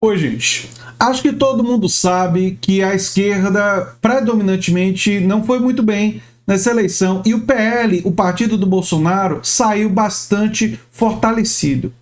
Oi, gente. Acho que todo mundo sabe que a esquerda predominantemente não foi muito bem nessa eleição e o PL, o partido do Bolsonaro, saiu bastante fortalecido.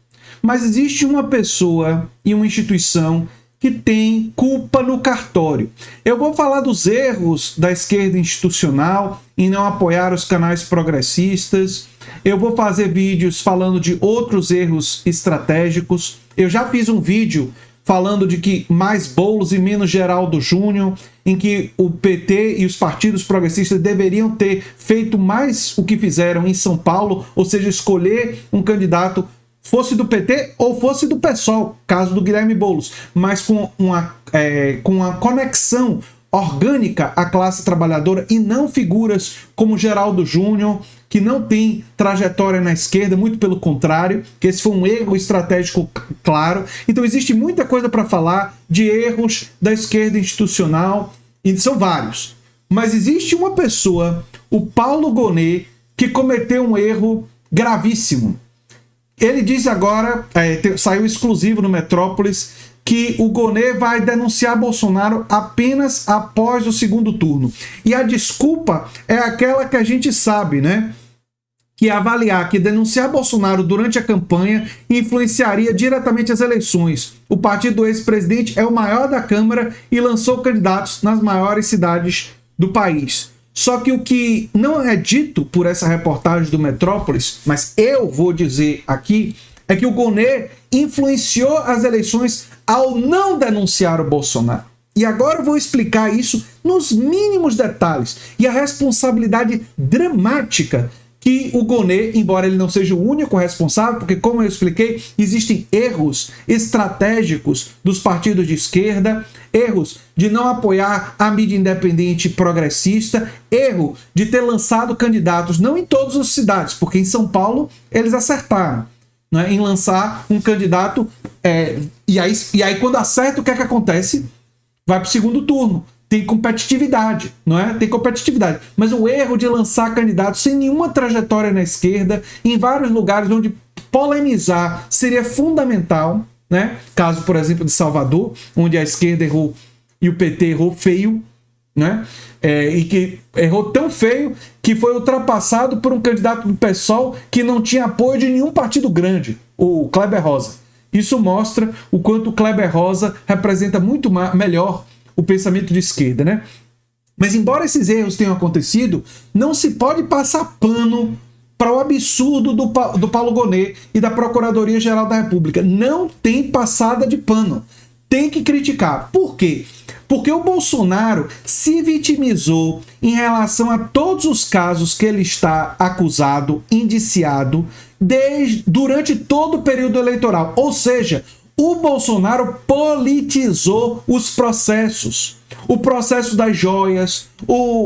Mas existe uma pessoa e uma instituição que tem culpa no cartório. Eu vou falar dos erros da esquerda institucional em não apoiar os canais progressistas. Eu vou fazer vídeos falando de outros erros estratégicos. Eu já fiz um vídeo falando de que mais Boulos e menos Geraldo Júnior, em que o PT e os partidos progressistas deveriam ter feito mais o que fizeram em São Paulo, ou seja, escolher um candidato, fosse do PT ou fosse do PSOL, caso do Guilherme Boulos, mas com uma conexão orgânica à classe trabalhadora e não figuras como Geraldo Júnior, que não tem trajetória na esquerda, muito pelo contrário, que esse foi um erro estratégico claro. Então existe muita coisa para falar de erros da esquerda institucional, e são vários. Mas existe uma pessoa, o Paulo Gonet, que cometeu um erro gravíssimo. Ele diz agora, saiu exclusivo no Metrópolis, que o Gonet vai denunciar Bolsonaro apenas após o segundo turno. E a desculpa é aquela que a gente sabe, né? Que é avaliar que denunciar Bolsonaro durante a campanha influenciaria diretamente as eleições. O partido do ex-presidente é o maior da Câmara e lançou candidatos nas maiores cidades do país. Só que o que não é dito por essa reportagem do Metrópolis, mas eu vou dizer aqui, é que o Gonet influenciou as eleições ao não denunciar o Bolsonaro. E agora eu vou explicar isso nos mínimos detalhes e a responsabilidade dramática que o Gonet, embora ele não seja o único responsável, porque como eu expliquei, existem erros estratégicos dos partidos de esquerda, erros de não apoiar a mídia independente progressista, erro de ter lançado candidatos, não em todas as cidades, porque em São Paulo eles acertaram, né, em lançar um candidato, e aí quando acerta, o que é que acontece? Vai para o segundo turno. Tem competitividade, não é? Tem competitividade. Mas o erro de lançar candidatos sem nenhuma trajetória na esquerda, em vários lugares onde polemizar seria fundamental, né? Caso, por exemplo, de Salvador, onde a esquerda errou e o PT errou feio, né? E que errou tão feio que foi ultrapassado por um candidato do PSOL que não tinha apoio de nenhum partido grande, o Kleber Rosa. Isso mostra o quanto o Kleber Rosa representa muito melhor o pensamento de esquerda, né? Mas embora esses erros tenham acontecido, não se pode passar pano para o absurdo do Paulo Gonet e da Procuradoria-Geral da República. Não tem passada de pano. Tem que criticar. Por quê? Porque o Bolsonaro se vitimizou em relação a todos os casos que ele está acusado, indiciado, durante todo o período eleitoral. Ou seja, o Bolsonaro politizou os processos. O processo das joias,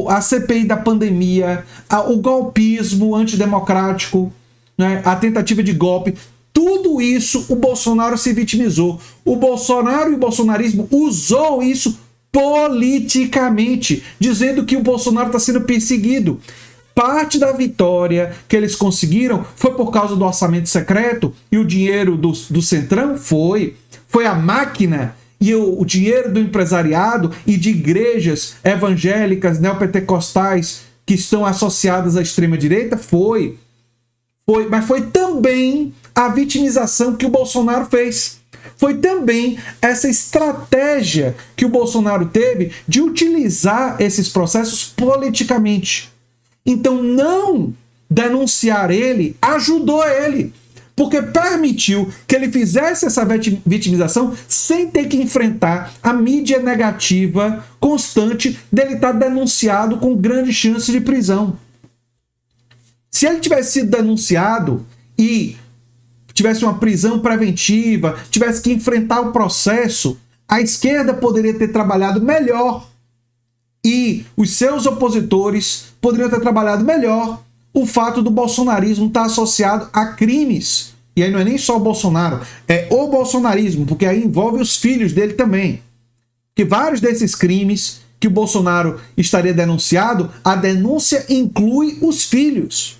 a CPI da pandemia, o golpismo antidemocrático, né, a tentativa de golpe. Tudo isso o Bolsonaro se vitimizou. O Bolsonaro e o bolsonarismo usou isso politicamente, dizendo que o Bolsonaro está sendo perseguido. Parte da vitória que eles conseguiram foi por causa do orçamento secreto e o dinheiro do Centrão? Foi a máquina e o dinheiro do empresariado e de igrejas evangélicas, neopentecostais que estão associadas à extrema-direita? Foi. Mas foi também a vitimização que o Bolsonaro fez. Foi também essa estratégia que o Bolsonaro teve de utilizar esses processos politicamente. Então, não denunciar ele ajudou ele, porque permitiu que ele fizesse essa vitimização sem ter que enfrentar a mídia negativa constante dele estar denunciado com grande chance de prisão. Se ele tivesse sido denunciado e tivesse uma prisão preventiva, tivesse que enfrentar o processo, a esquerda poderia ter trabalhado melhor. E os seus opositores poderiam ter trabalhado melhor o fato do bolsonarismo estar associado a crimes. E aí não é nem só o Bolsonaro, é o bolsonarismo, porque aí envolve os filhos dele também. Que vários desses crimes que o Bolsonaro estaria denunciado, a denúncia inclui os filhos.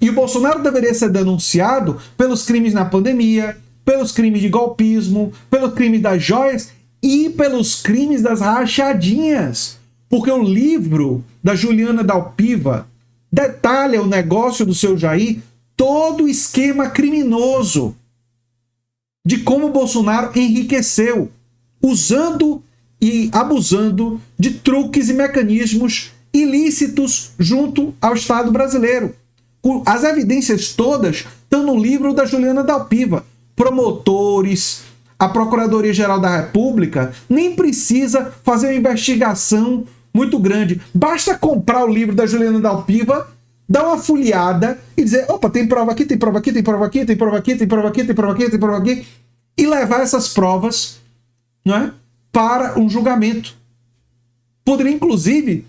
E o Bolsonaro deveria ser denunciado pelos crimes na pandemia, pelos crimes de golpismo, pelos crimes das joias e pelos crimes das rachadinhas. Porque o livro da Juliana Dalpiva detalha o negócio do seu Jair, todo o esquema criminoso de como Bolsonaro enriqueceu, usando e abusando de truques e mecanismos ilícitos junto ao Estado brasileiro. As evidências todas estão no livro da Juliana Dalpiva. Promotores, a Procuradoria-Geral da República nem precisa fazer uma investigação muito grande. Basta comprar o livro da Juliana Dalpiva, dar uma folheada e dizer, opa, tem prova aqui, tem prova aqui, tem prova aqui, tem prova aqui, tem prova aqui, tem prova aqui, tem prova aqui, e levar essas provas, não é, para um julgamento. Poderia, inclusive,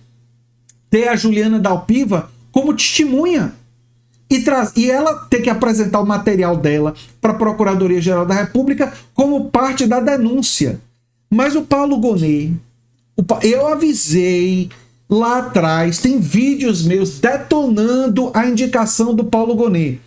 ter a Juliana Dalpiva como testemunha e ela ter que apresentar o material dela para a Procuradoria-Geral da República como parte da denúncia. Mas o Paulo Gonet, eu avisei lá atrás, tem vídeos meus detonando a indicação do Paulo Gonet.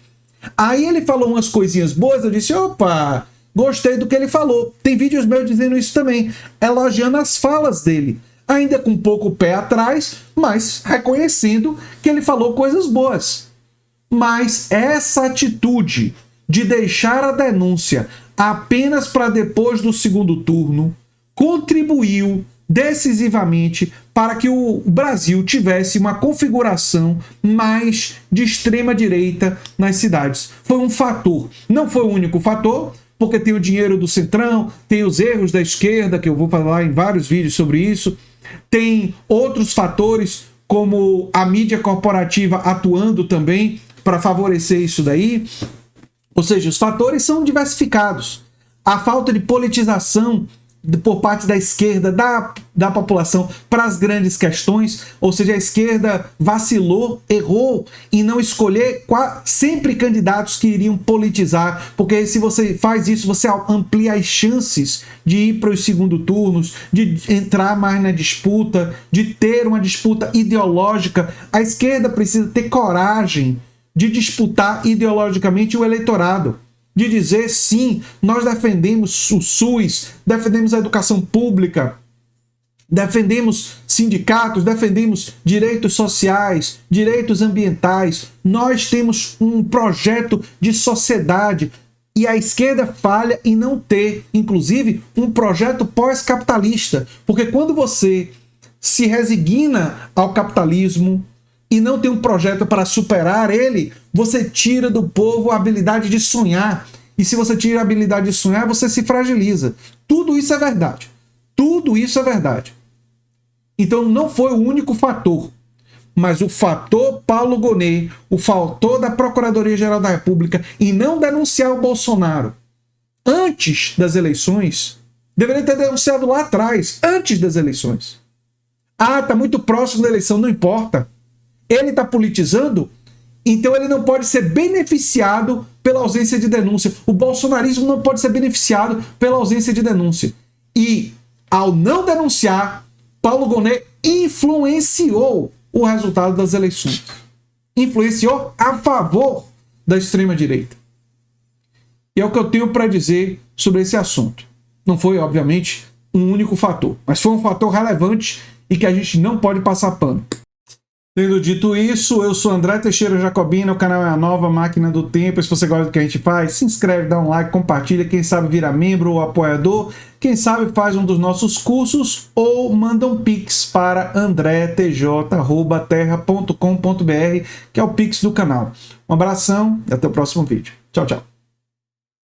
Aí ele falou umas coisinhas boas, eu disse, opa, gostei do que ele falou. Tem vídeos meus dizendo isso também, elogiando as falas dele. Ainda com um pouco o pé atrás, mas reconhecendo que ele falou coisas boas. Mas essa atitude de deixar a denúncia apenas para depois do segundo turno contribuiu decisivamente para que o Brasil tivesse uma configuração mais de extrema-direita nas cidades. Foi um fator. Não foi o único fator, porque tem o dinheiro do Centrão, tem os erros da esquerda, que eu vou falar em vários vídeos sobre isso, tem outros fatores, como a mídia corporativa atuando também para favorecer isso daí. Ou seja, os fatores são diversificados. A falta de politização por parte da esquerda, da população para as grandes questões, ou seja, a esquerda vacilou, errou em não escolher sempre candidatos que iriam politizar, porque se você faz isso, você amplia as chances de ir para os segundos turnos, de entrar mais na disputa, de ter uma disputa ideológica. A esquerda precisa ter coragem de disputar ideologicamente o eleitorado, de dizer, sim, nós defendemos o SUS, defendemos a educação pública, defendemos sindicatos, defendemos direitos sociais, direitos ambientais, nós temos um projeto de sociedade, e a esquerda falha em não ter, inclusive, um projeto pós-capitalista, porque quando você se resigna ao capitalismo e não tem um projeto para superar ele, você tira do povo a habilidade de sonhar. E se você tira a habilidade de sonhar, você se fragiliza. Tudo isso é verdade. Tudo isso é verdade. Então não foi o único fator. Mas o fator Paulo Gonet, o fator da Procuradoria-Geral da República em não denunciar o Bolsonaro antes das eleições, deveria ter denunciado lá atrás, antes das eleições. Ah, está muito próximo da eleição, não importa. Ele está politizando, então ele não pode ser beneficiado pela ausência de denúncia. O bolsonarismo não pode ser beneficiado pela ausência de denúncia. E, ao não denunciar, Paulo Gonet influenciou o resultado das eleições. Influenciou a favor da extrema-direita. E é o que eu tenho para dizer sobre esse assunto. Não foi, obviamente, um único fator, mas foi um fator relevante e que a gente não pode passar pano. Tendo dito isso, eu sou André Teixeira Jacobina, o canal é a Nova Máquina do Tempo. Se você gosta do que a gente faz, se inscreve, dá um like, compartilha, quem sabe vira membro ou apoiador, quem sabe faz um dos nossos cursos ou manda um pix para andretj@terra.com.br, que é o pix do canal. Um abração e até o próximo vídeo. Tchau, tchau.